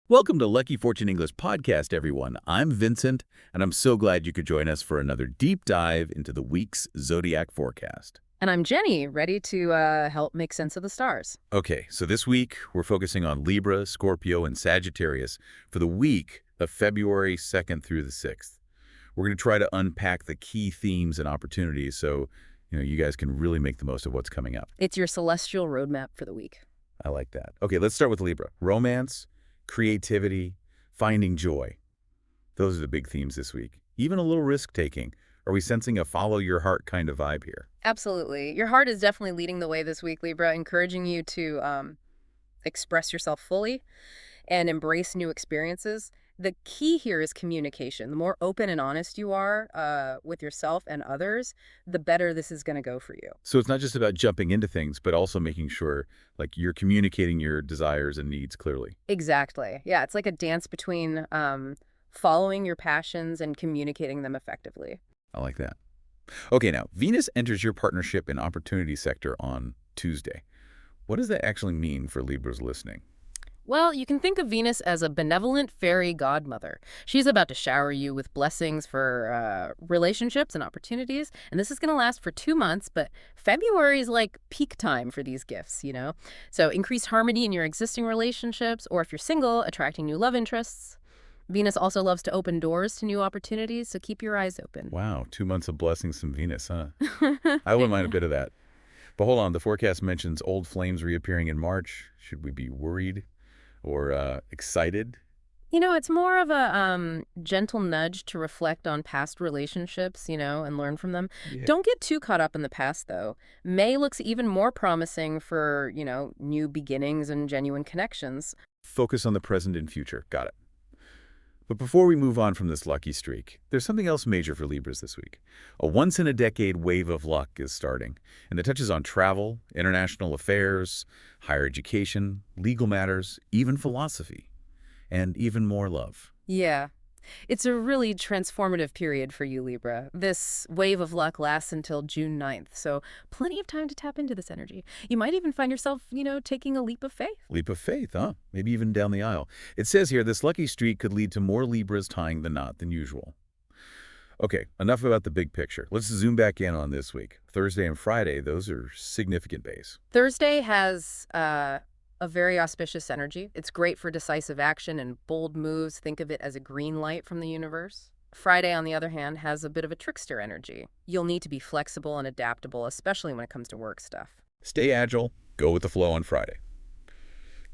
Welcome to Lucky Fortune English Podcast, everyone. I'm Vincent, and I'm so glad you could join us for another deep dive into the week's Zodiac forecast. And I'm Jenny, ready to help make sense of the stars. Okay, so this week we're focusing on Libra, Scorpio, and Sagittarius for the week of February 2nd through the 6th. We're going to try to unpack the key themes and opportunities so you guys can really make the most of what's coming up. It's your celestial roadmap for the week. I like that. Okay, let's start with Libra. Romance, creativity, finding joy. Those are the big themes this week. Even a little risk-taking. Are we sensing a follow-your-heart kind of vibe here? Absolutely. Your heart is definitely leading the way this week, Libra, encouraging you to express yourself fully and embrace new experiences. The key here is communication. The more open and honest you are with yourself and others, the better this is going to go for you. So it's not just about jumping into things, but also making sure you're communicating your desires and needs clearly. Exactly. Yeah, it's like a dance between following your passions and communicating them effectively. I like that. Okay, now, Venus enters your partnership and opportunity sector on Tuesday. What does that actually mean for Libras listening? Well, you can think of Venus as a benevolent fairy godmother. She's about to shower you with blessings for relationships and opportunities, and this is going to last for 2 months, but February is like peak time for these gifts, you know? So increased harmony in your existing relationships, or if you're single, attracting new love interests. Venus also loves to open doors to new opportunities, so keep your eyes open. Wow, 2 months of blessings from Venus, huh? I wouldn't mind a bit of that. But hold on, the forecast mentions old flames reappearing in March. Should we be worried or excited? You know, it's more of a gentle nudge to reflect on past relationships, and learn from them. Yeah. Don't get too caught up in the past, though. May looks even more promising for, new beginnings and genuine connections. Focus on the present and future. Got it. But before we move on from this lucky streak, there's something else major for Libras this week. A once-in-a-decade wave of luck is starting, and it touches on travel, international affairs, higher education, legal matters, even philosophy, and even more love. Yeah. It's a really transformative period for you, Libra. This wave of luck lasts until June 9th, so plenty of time to tap into this energy. You might even find yourself, taking a leap of faith. Leap of faith, huh? Maybe even down the aisle. It says here this lucky streak could lead to more Libras tying the knot than usual. Okay, enough about the big picture. Let's zoom back in on this week. Thursday and Friday, those are significant days. Thursday has a very auspicious energy. It's great for decisive action and bold moves. Think of it as a green light from the universe. Friday, on the other hand, has a bit of a trickster energy. You'll need to be flexible and adaptable, especially when it comes to work stuff. Stay agile, go with the flow on Friday.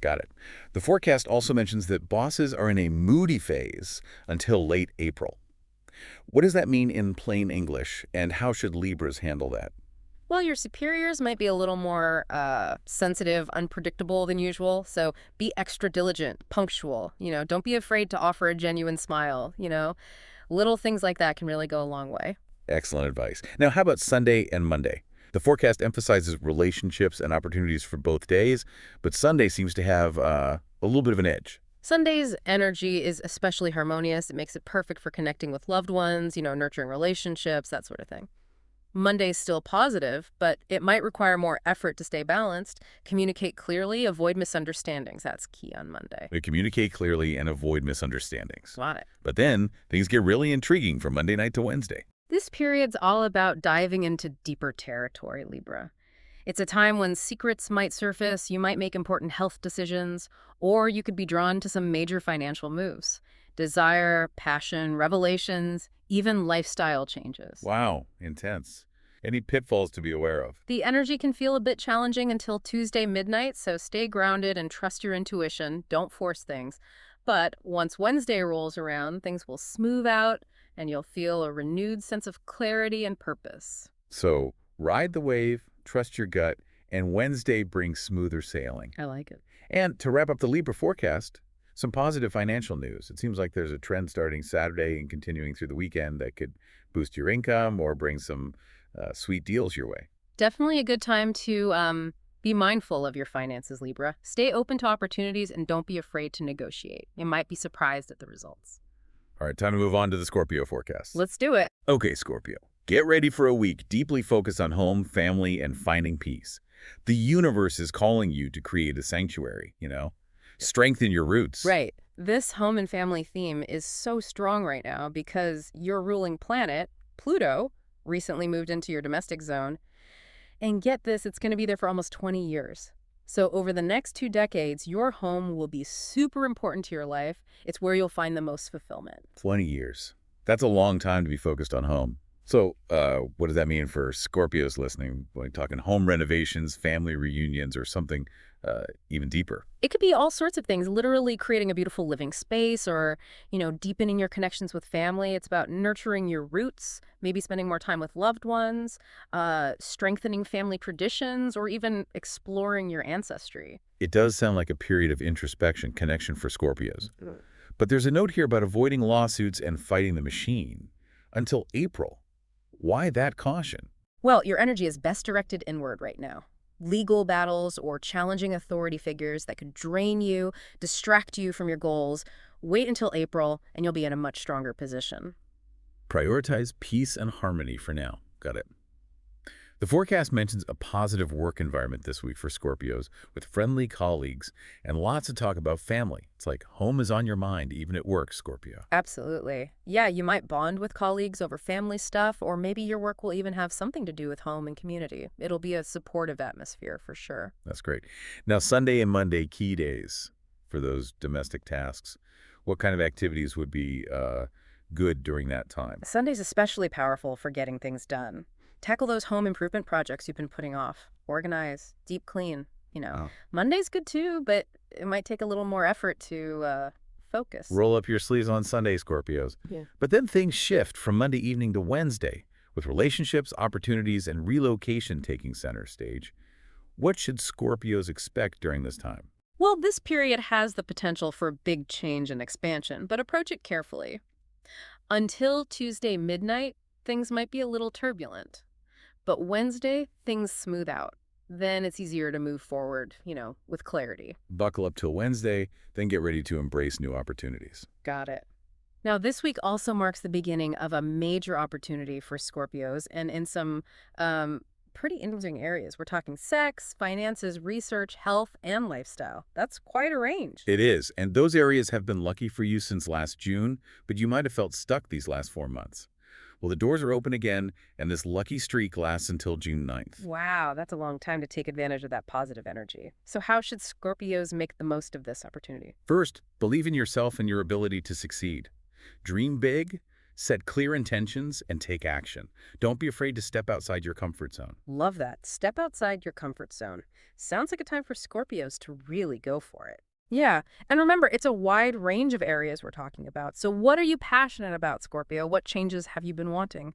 Got it. The forecast also mentions that bosses are in a moody phase until late April. What does that mean in plain English, and how should Libras handle that? Well, your superiors might be a little more sensitive, unpredictable than usual, so be extra diligent, punctual. Don't be afraid to offer a genuine smile. Little things like that can really go a long way. Excellent advice. Now, how about Sunday and Monday? The forecast emphasizes relationships and opportunities for both days, but Sunday seems to have a little bit of an edge. Sunday's energy is especially harmonious. It makes it perfect for connecting with loved ones, nurturing relationships, that sort of thing. Monday's still positive, but it might require more effort to stay balanced. Communicate clearly, avoid misunderstandings. That's key on Monday. They communicate clearly and avoid misunderstandings. Got it. But then things get really intriguing from Monday night to Wednesday. This period's all about diving into deeper territory, Libra. It's a time when secrets might surface, you might make important health decisions, or you could be drawn to some major financial moves. Desire, passion, revelations, even lifestyle changes. Wow, intense. Any pitfalls to be aware of? The energy can feel a bit challenging until Tuesday midnight, so stay grounded and trust your intuition. Don't force things. But once Wednesday rolls around, things will smooth out, and you'll feel a renewed sense of clarity and purpose. So ride the wave, trust your gut, and Wednesday brings smoother sailing. I like it. And to wrap up the Libra forecast, some positive financial news. It seems like there's a trend starting Saturday and continuing through the weekend that could boost your income or bring some sweet deals your way. Definitely a good time to be mindful of your finances, Libra. Stay open to opportunities and don't be afraid to negotiate. You might be surprised at the results. All right, time to move on to the Scorpio forecast. Let's do it. Okay, Scorpio. Get ready for a week deeply focused on home, family, and finding peace. The universe is calling you to create a sanctuary, Strengthen your roots. Right. This home and family theme is so strong right now because your ruling planet, Pluto, recently moved into your domestic zone. And get this, it's going to be there for almost 20 years. So over the next 2 decades, your home will be super important to your life. It's where you'll find the most fulfillment. 20 years. That's a long time to be focused on home. So what does that mean for Scorpios listening? Like talking home renovations, family reunions, or something even deeper? It could be all sorts of things, literally creating a beautiful living space or, deepening your connections with family. It's about nurturing your roots, maybe spending more time with loved ones, strengthening family traditions, or even exploring your ancestry. It does sound like a period of introspection, connection for Scorpios. But there's a note here about avoiding lawsuits and fighting the machine until April. Why that caution? Well, your energy is best directed inward right now. Legal battles or challenging authority figures that could drain you, distract you from your goals. Wait until April, and you'll be in a much stronger position. Prioritize peace and harmony for now. Got it. The forecast mentions a positive work environment this week for Scorpios with friendly colleagues and lots of talk about family. It's like home is on your mind, even at work, Scorpio. Absolutely. Yeah, you might bond with colleagues over family stuff, or maybe your work will even have something to do with home and community. It'll be a supportive atmosphere for sure. That's great. Now, Sunday and Monday, key days for those domestic tasks. What kind of activities would be good during that time? Sunday's especially powerful for getting things done. Tackle those home improvement projects you've been putting off. Organize, deep clean, Oh. Monday's good too, but it might take a little more effort to focus. Roll up your sleeves on Sunday, Scorpios. Yeah. But then things shift from Monday evening to Wednesday, with relationships, opportunities, and relocation taking center stage. What should Scorpios expect during this time? Well, this period has the potential for big change and expansion, but approach it carefully. Until Tuesday midnight, things might be a little turbulent. But Wednesday, things smooth out. Then it's easier to move forward, with clarity. Buckle up till Wednesday, then get ready to embrace new opportunities. Got it. Now, this week also marks the beginning of a major opportunity for Scorpios, and in some pretty interesting areas. We're talking sex, finances, research, health, and lifestyle. That's quite a range. It is, and those areas have been lucky for you since last June, but you might have felt stuck these last 4 months. Well, the doors are open again, and this lucky streak lasts until June 9th. Wow, that's a long time to take advantage of that positive energy. So how should Scorpios make the most of this opportunity? First, believe in yourself and your ability to succeed. Dream big, set clear intentions, and take action. Don't be afraid to step outside your comfort zone. Love that. Step outside your comfort zone. Sounds like a time for Scorpios to really go for it. Yeah, and remember, it's a wide range of areas we're talking about. So what are you passionate about, Scorpio? What changes have you been wanting?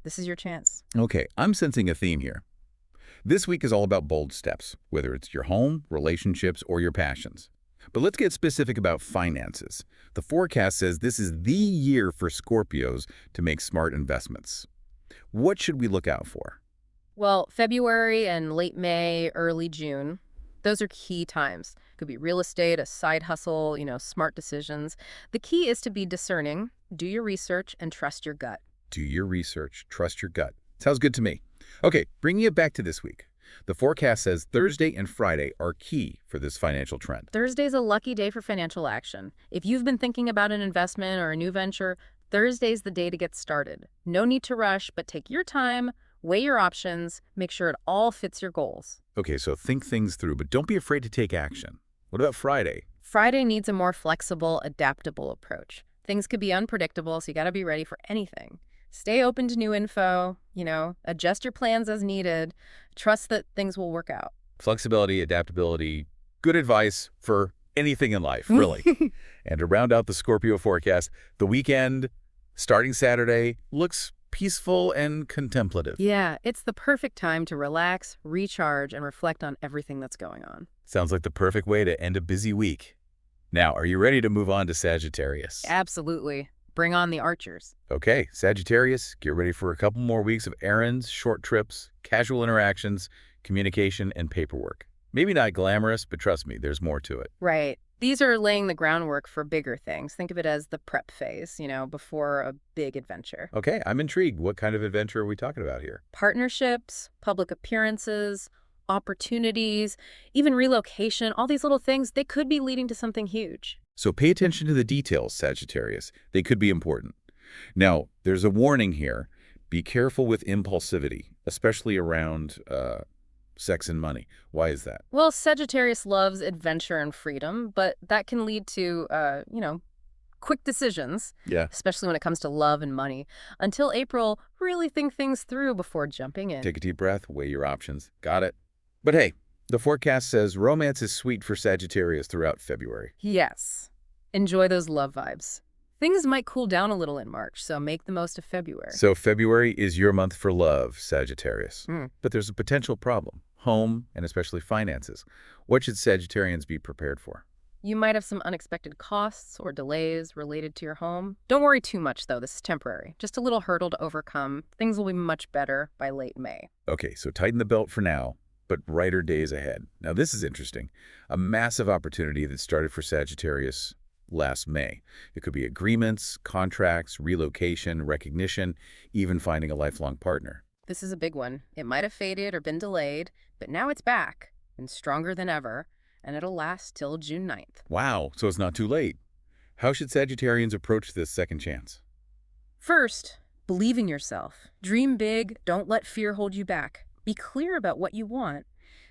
This is your chance. Okay, I'm sensing a theme here. This week is all about bold steps, whether it's your home, relationships, or your passions. But let's get specific about finances. The forecast says this is the year for Scorpios to make smart investments. What should we look out for? Well, February and late May, early June, those are key times. Could be real estate, a side hustle, smart decisions. The key is to be discerning, do your research, and trust your gut. Do your research, trust your gut. Sounds good to me. Okay, bringing it back to this week. The forecast says Thursday and Friday are key for this financial trend. Thursday's a lucky day for financial action. If you've been thinking about an investment or a new venture, Thursday's the day to get started. No need to rush, but take your time, weigh your options, make sure it all fits your goals. Okay, so think things through, but don't be afraid to take action. What about Friday? Friday needs a more flexible, adaptable approach. Things could be unpredictable, so you got to be ready for anything. Stay open to new info, adjust your plans as needed. Trust that things will work out. Flexibility, adaptability, good advice for anything in life, really. And to round out the Scorpio forecast, the weekend, starting Saturday, looks peaceful and contemplative. Yeah, it's the perfect time to relax, recharge, and reflect on everything that's going on. Sounds like the perfect way to end a busy week. Now, are you ready to move on to Sagittarius? Absolutely. Bring on the archers. Okay, Sagittarius, get ready for a couple more weeks of errands, short trips, casual interactions, communication, and paperwork. Maybe not glamorous, but trust me, there's more to it. Right. These are laying the groundwork for bigger things. Think of it as the prep phase, before a big adventure. Okay, I'm intrigued. What kind of adventure are we talking about here? Partnerships, public appearances, opportunities, even relocation, all these little things, they could be leading to something huge. So pay attention to the details, Sagittarius. They could be important. Now, there's a warning here. Be careful with impulsivity, especially around sex and money. Why is that? Well, Sagittarius loves adventure and freedom, but that can lead to, quick decisions, Yeah. especially when it comes to love and money. Until April, really think things through before jumping in. Take a deep breath, weigh your options. Got it. But hey, the forecast says romance is sweet for Sagittarius throughout February. Yes. Enjoy those love vibes. Things might cool down a little in March, so make the most of February. So February is your month for love, Sagittarius. Mm. But there's a potential problem. Home, and especially finances. What should Sagittarians be prepared for? You might have some unexpected costs or delays related to your home. Don't worry too much, though. This is temporary. Just a little hurdle to overcome. Things will be much better by late May. Okay, so tighten the belt for now, but brighter days ahead. Now this is interesting. A massive opportunity that started for Sagittarius last May. It could be agreements, contracts, relocation, recognition, even finding a lifelong partner. This is a big one. It might have faded or been delayed, but now it's back and stronger than ever, and it'll last till June 9th. Wow, so it's not too late. How should Sagittarians approach this second chance? First, believe in yourself. Dream big. Don't let fear hold you back. Be clear about what you want.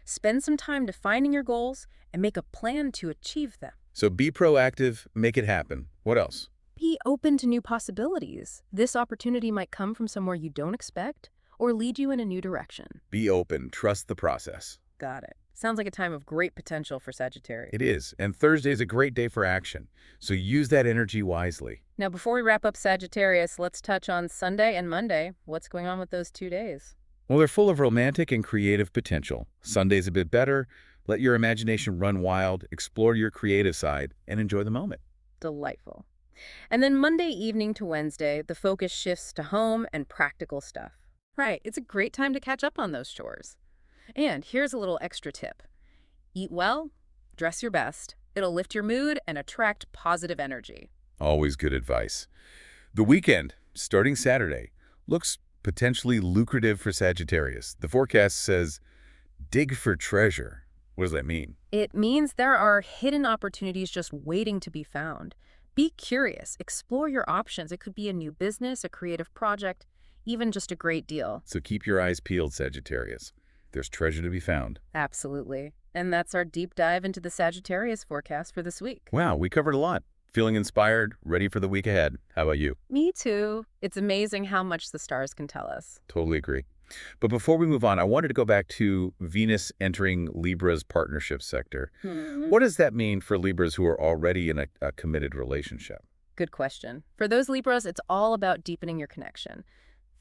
Spend some time defining your goals and make a plan to achieve them. So be proactive, make it happen. What else? Be open to new possibilities. This opportunity might come from somewhere you don't expect or lead you in a new direction. Be open, trust the process. Got it. Sounds like a time of great potential for Sagittarius. It is, and Thursday is a great day for action, so use that energy wisely. Now, before we wrap up Sagittarius, let's touch on Sunday and Monday. What's going on with those 2 days? Well, they're full of romantic and creative potential. Sunday's a bit better. Let your imagination run wild, explore your creative side, and enjoy the moment. Delightful. And then Monday evening to Wednesday, the focus shifts to home and practical stuff. Right, it's a great time to catch up on those chores. And here's a little extra tip. Eat well, dress your best. It'll lift your mood and attract positive energy. Always good advice. The weekend, starting Saturday, looks potentially lucrative for Sagittarius. The forecast says, dig for treasure. What does that mean? It means there are hidden opportunities just waiting to be found. Be curious, explore your options. It could be a new business, a creative project, even just a great deal. So keep your eyes peeled, Sagittarius. There's treasure to be found. Absolutely. And that's our deep dive into the Sagittarius forecast for this week. Wow, we covered a lot. Feeling inspired, ready for the week ahead. How about you? Me too. It's amazing how much the stars can tell us. Totally agree. But before we move on, I wanted to go back to Venus entering Libra's partnership sector. What does that mean for Libras who are already in a committed relationship? Good question. For those Libras, it's all about deepening your connection.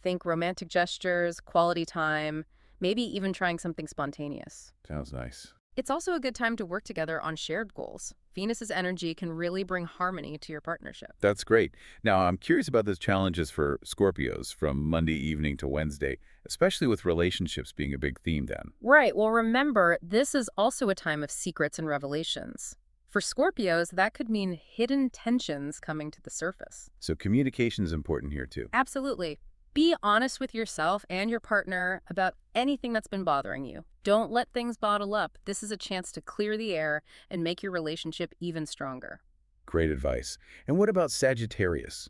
Think romantic gestures, quality time, maybe even trying something spontaneous. Sounds nice. It's also a good time to work together on shared goals. Venus's energy can really bring harmony to your partnership. That's great. Now, I'm curious about those challenges for Scorpios from Monday evening to Wednesday, especially with relationships being a big theme then. Right. Well, remember, this is also a time of secrets and revelations. For Scorpios, that could mean hidden tensions coming to the surface. So communication is important here too. Absolutely. Be honest with yourself and your partner about anything that's been bothering you. Don't let things bottle up. This is a chance to clear the air and make your relationship even stronger. Great advice. And what about Sagittarius?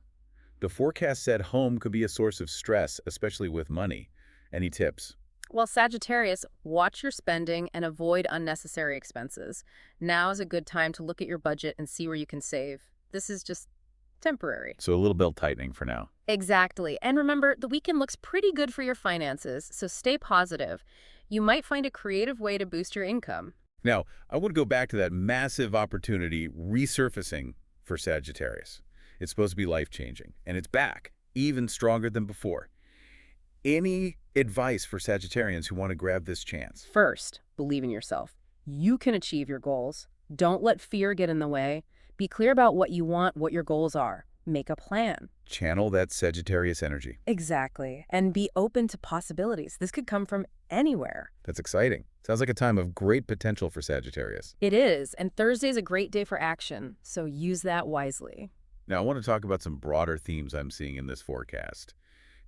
The forecast said home could be a source of stress, especially with money. Any tips? Well, Sagittarius, watch your spending and avoid unnecessary expenses. Now is a good time to look at your budget and see where you can save. This is just temporary. So a little belt tightening for now. Exactly. And remember, the weekend looks pretty good for your finances, so stay positive. You might find a creative way to boost your income. Now, I want to go back to that massive opportunity resurfacing for Sagittarius. It's supposed to be life-changing, and it's back, even stronger than before. Any advice for Sagittarians who want to grab this chance? First, believe in yourself. You can achieve your goals. Don't let fear get in the way. Be clear about what you want, what your goals are. Make a plan. Channel that Sagittarius energy. Exactly. And be open to possibilities. This could come from anywhere. That's exciting. Sounds like a time of great potential for Sagittarius. It is. And Thursday's a great day for action, so use that wisely. Now, I want to talk about some broader themes I'm seeing in this forecast.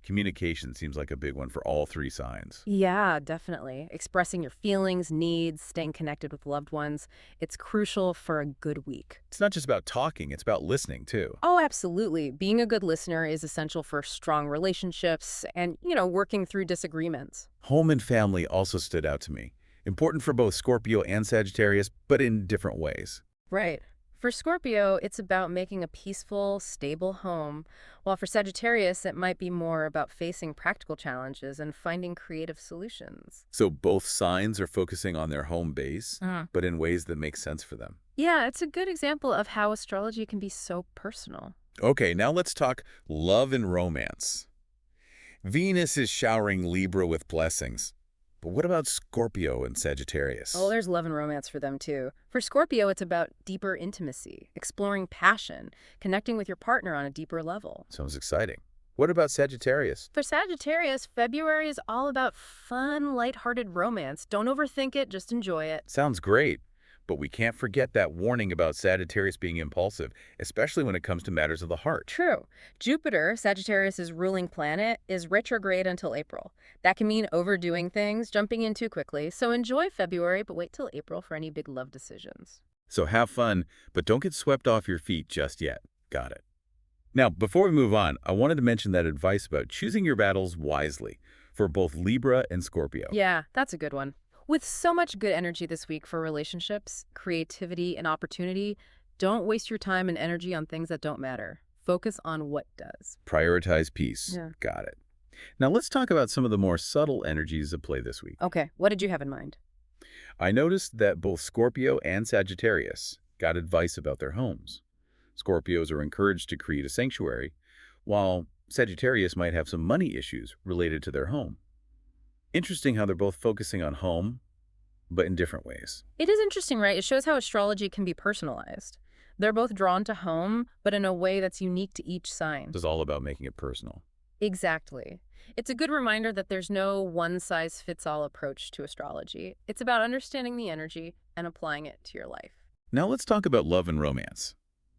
Communication seems like a big one for all three signs. Yeah, definitely. Expressing your feelings, needs, staying connected with loved ones. It's crucial for a good week. It's not just about talking, it's about listening, too. Oh, absolutely. Being a good listener is essential for strong relationships and, working through disagreements. Home and family also stood out to me. Important for both Scorpio and Sagittarius, but in different ways. Right. For Scorpio, it's about making a peaceful, stable home, while for Sagittarius, it might be more about facing practical challenges and finding creative solutions. So both signs are focusing on their home base, Uh-huh. but in ways that make sense for them. Yeah, it's a good example of how astrology can be so personal. Okay, now let's talk love and romance. Venus is showering Libra with blessings. But what about Scorpio and Sagittarius? Oh, there's love and romance for them too. For Scorpio, it's about deeper intimacy, exploring passion, connecting with your partner on a deeper level. Sounds exciting. What about Sagittarius? For Sagittarius, February is all about fun, lighthearted romance. Don't overthink it, just enjoy it. Sounds great. But we can't forget that warning about Sagittarius being impulsive, especially when it comes to matters of the heart. True. Jupiter, Sagittarius's ruling planet, is retrograde until April. That can mean overdoing things, jumping in too quickly. So enjoy February, but wait till April for any big love decisions. So have fun, but don't get swept off your feet just yet. Got it. Now, before we move on, I wanted to mention that advice about choosing your battles wisely for both Libra and Scorpio. Yeah, that's a good one. With so much good energy this week for relationships, creativity, and opportunity, don't waste your time and energy on things that don't matter. Focus on what does. Prioritize peace. Yeah. Got it. Now let's talk about some of the more subtle energies at play this week. Okay, what did you have in mind? I noticed that both Scorpio and Sagittarius got advice about their homes. Scorpios are encouraged to create a sanctuary, while Sagittarius might have some money issues related to their home. Interesting how they're both focusing on home, but in different ways. It is interesting, right? It shows how astrology can be personalized. They're both drawn to home, but in a way that's unique to each sign. It's all about making it personal. Exactly. It's a good reminder that there's no one-size-fits-all approach to astrology. It's about understanding the energy and applying it to your life. Now let's talk about love and romance.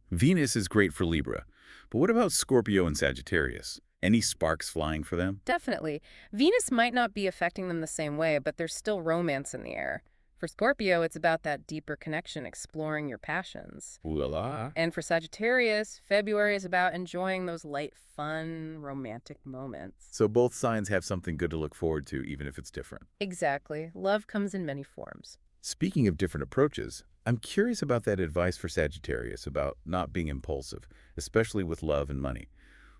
Venus is great for Libra, but what about Scorpio and Sagittarius? Any sparks flying for them? Definitely. Venus might not be affecting them the same way, but there's still romance in the air. For Scorpio, it's about that deeper connection, exploring your passions. Ooh la la. And for Sagittarius, February is about enjoying those light, fun, romantic moments. So both signs have something good to look forward to, even if it's different. Exactly. Love comes in many forms. Speaking of different approaches, I'm curious about that advice for Sagittarius about not being impulsive, especially with love and money.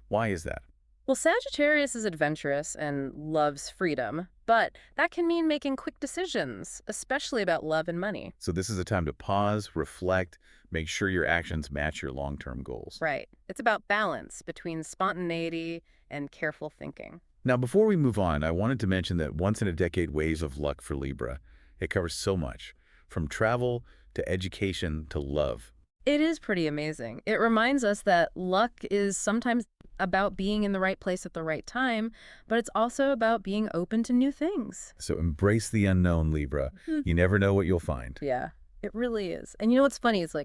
Why is that? Well, Sagittarius is adventurous and loves freedom, but that can mean making quick decisions, especially about love and money. So this is a time to pause, reflect, make sure your actions match your long-term goals. Right. It's about balance between spontaneity and careful thinking. Now, before we move on, I wanted to mention that once-in-a-decade waves of luck for Libra. It covers so much, from travel to education to love. It is pretty amazing. It reminds us that luck is sometimes about being in the right place at the right time, but it's also about being open to new things. So embrace the unknown, Libra. You never know what you'll find. Yeah, it really is. And you know what's funny is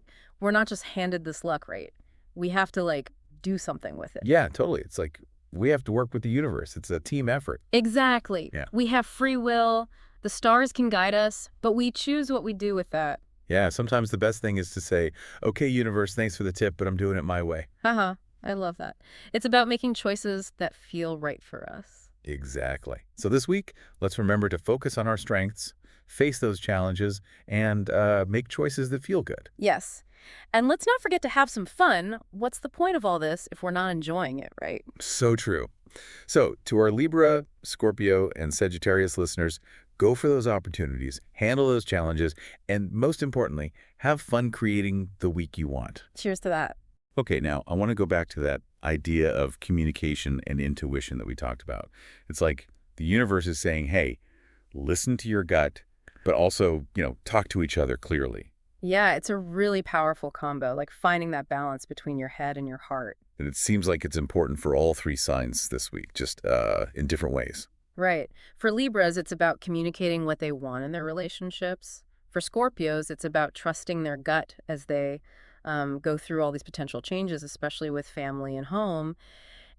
we're not just handed this luck, right? We have to do something with it. Yeah, totally. It's like we have to work with the universe. It's a team effort. Exactly. Yeah. We have free will. The stars can guide us, but we choose what we do with that. Yeah, sometimes the best thing is to say, okay, universe, thanks for the tip, but I'm doing it my way. Haha, I love that. It's about making choices that feel right for us. Exactly. So this week, let's remember to focus on our strengths, face those challenges, and make choices that feel good. Yes. And let's not forget to have some fun. What's the point of all this if we're not enjoying it, right? So true. So to our Libra, Scorpio, and Sagittarius listeners, go for those opportunities, handle those challenges, and most importantly, have fun creating the week you want. Cheers to that. Okay, now I want to go back to that idea of communication and intuition that we talked about. It's like the universe is saying, hey, listen to your gut, but also, talk to each other clearly. Yeah, it's a really powerful combo, finding that balance between your head and your heart. And it seems like it's important for all three signs this week, just in different ways. Right. For Libras, it's about communicating what they want in their relationships. For Scorpios, it's about trusting their gut as they go through all these potential changes, especially with family and home.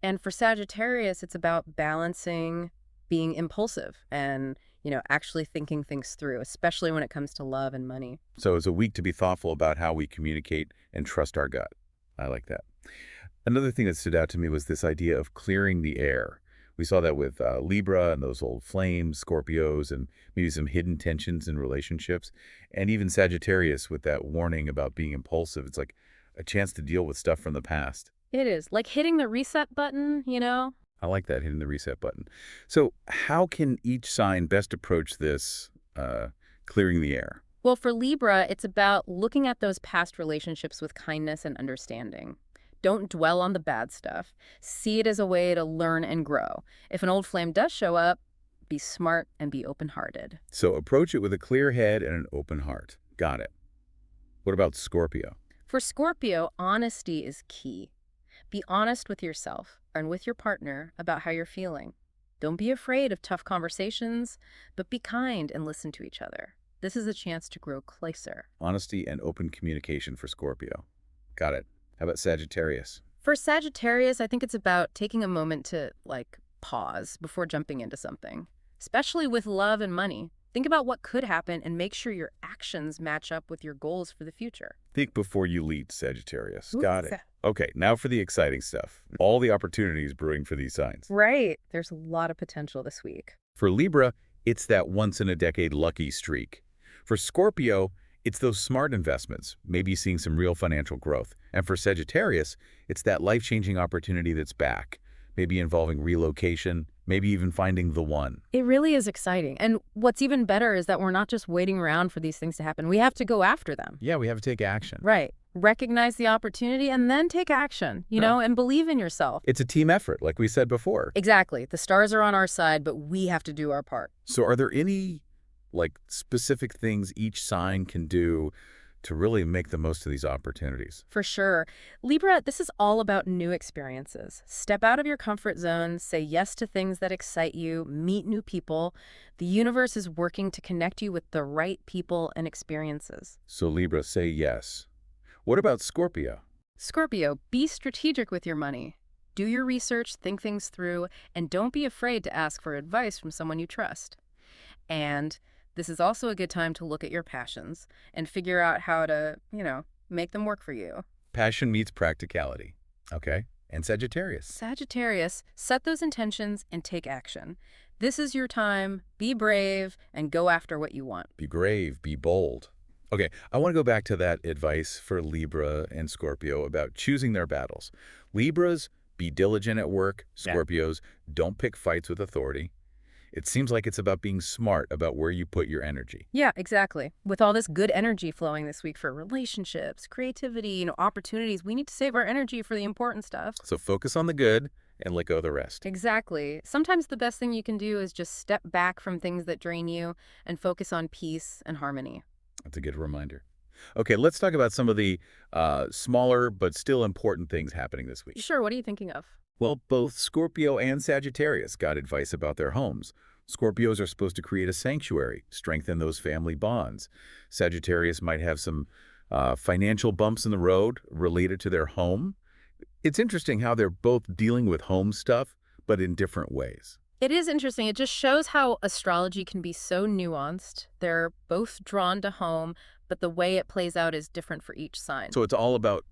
And for Sagittarius, it's about balancing being impulsive and, actually thinking things through, especially when it comes to love and money. So it's a week to be thoughtful about how we communicate and trust our gut. I like that. Another thing that stood out to me was this idea of clearing the air. We saw that with Libra and those old flames, Scorpios, and maybe some hidden tensions in relationships. And even Sagittarius with that warning about being impulsive. It's like a chance to deal with stuff from the past. It is like hitting the reset button. I like that, hitting the reset button. So how can each sign best approach this clearing the air? Well, for Libra, it's about looking at those past relationships with kindness and understanding. Don't dwell on the bad stuff. See it as a way to learn and grow. If an old flame does show up, be smart and be open-hearted. So approach it with a clear head and an open heart. Got it. What about Scorpio? For Scorpio, honesty is key. Be honest with yourself and with your partner about how you're feeling. Don't be afraid of tough conversations, but be kind and listen to each other. This is a chance to grow closer. Honesty and open communication for Scorpio. Got it. How about Sagittarius? For Sagittarius, I think it's about taking a moment to, pause before jumping into something, especially with love and money. Think about what could happen and make sure your actions match up with your goals for the future. Think before you lead, Sagittarius. Ooh, Got it. Okay, now for the exciting stuff. All the opportunities brewing for these signs. Right. There's a lot of potential this week. For Libra, it's that once-in-a-decade lucky streak. For Scorpio, it's those smart investments, maybe seeing some real financial growth. And for Sagittarius, it's that life-changing opportunity that's back, maybe involving relocation, maybe even finding the one. It really is exciting. And what's even better is that we're not just waiting around for these things to happen. We have to go after them. Yeah, we have to take action. Right. Recognize the opportunity and then take action, and believe in yourself. It's a team effort, like we said before. Exactly. The stars are on our side, but we have to do our part. So are there any, specific things each sign can do to really make the most of these opportunities? For sure. Libra, this is all about new experiences. Step out of your comfort zone, say yes to things that excite you, meet new people. The universe is working to connect you with the right people and experiences. So Libra, say yes. What about Scorpio? Scorpio, be strategic with your money. Do your research, think things through, and don't be afraid to ask for advice from someone you trust. And this is also a good time to look at your passions and figure out how to, make them work for you. Passion meets practicality. Okay. And Sagittarius? Sagittarius, set those intentions and take action. This is your time. Be brave and go after what you want. Be brave, be bold. Okay, I want to go back to that advice for Libra and Scorpio about choosing their battles. Libras, be diligent at work. Scorpios, don't pick fights with authority. It seems like it's about being smart about where you put your energy. Yeah, exactly. With all this good energy flowing this week for relationships, creativity, opportunities, we need to save our energy for the important stuff. So focus on the good and let go of the rest. Exactly. Sometimes the best thing you can do is just step back from things that drain you and focus on peace and harmony. That's a good reminder. Okay, let's talk about some of the smaller but still important things happening this week. Sure, what are you thinking of? Well, both Scorpio and Sagittarius got advice about their homes. Scorpios are supposed to create a sanctuary, strengthen those family bonds. Sagittarius might have some financial bumps in the road related to their home. It's interesting how they're both dealing with home stuff, but in different ways. It is interesting. It just shows how astrology can be so nuanced. They're both drawn to home, but the way it plays out is different for each sign. So it's all about,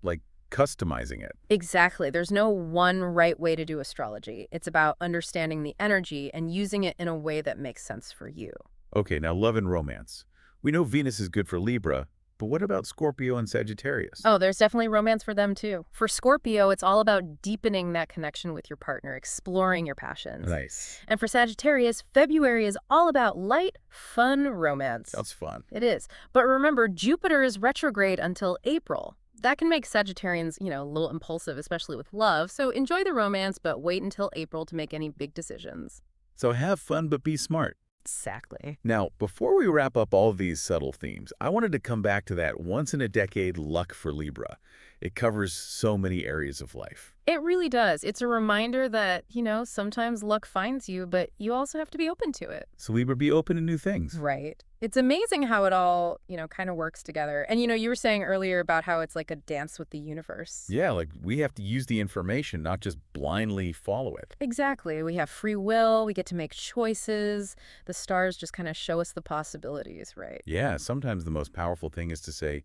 customizing it. Exactly. There's no one right way to do astrology. It's about understanding the energy and using it in a way that makes sense for you. Okay, now love and romance. We know Venus is good for Libra, but what about Scorpio and Sagittarius? Oh, there's definitely romance for them too. For Scorpio, it's all about deepening that connection with your partner, exploring your passions. Nice. And for Sagittarius, February is all about light, fun romance. Sounds fun. It is. But remember, Jupiter is retrograde until April. That can make Sagittarians, a little impulsive, especially with love. So enjoy the romance, but wait until April to make any big decisions. So have fun, but be smart. Exactly. Now, before we wrap up all these subtle themes, I wanted to come back to that once-in-a-decade luck for Libra. It covers so many areas of life. It really does. It's a reminder that, sometimes luck finds you, but you also have to be open to it. So Libra, be open to new things. Right. It's amazing how it all, kind of works together. And, you were saying earlier about how it's like a dance with the universe. Yeah, like we have to use the information, not just blindly follow it. Exactly. We have free will. We get to make choices. The stars just kind of show us the possibilities, right? Yeah, sometimes the most powerful thing is to say,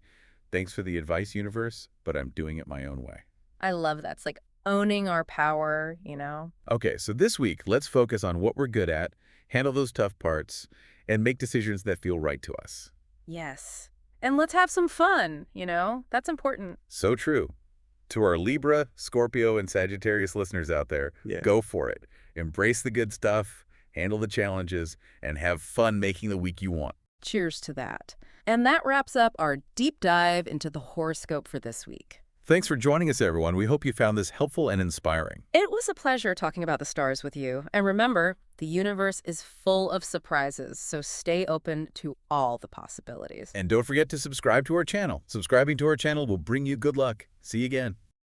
thanks for the advice, universe, but I'm doing it my own way. I love that. It's like owning our power. Okay, so this week, let's focus on what we're good at, handle those tough parts, and make decisions that feel right to us. Yes. And let's have some fun. That's important. So true. To our Libra, Scorpio, and Sagittarius listeners out there, Go for it. Embrace the good stuff, handle the challenges, and have fun making the week you want. Cheers to that. And that wraps up our deep dive into the horoscope for this week. Thanks for joining us, everyone. We hope you found this helpful and inspiring. It was a pleasure talking about the stars with you. And remember, the universe is full of surprises, so stay open to all the possibilities. And don't forget to subscribe to our channel. Subscribing to our channel will bring you good luck. See you again.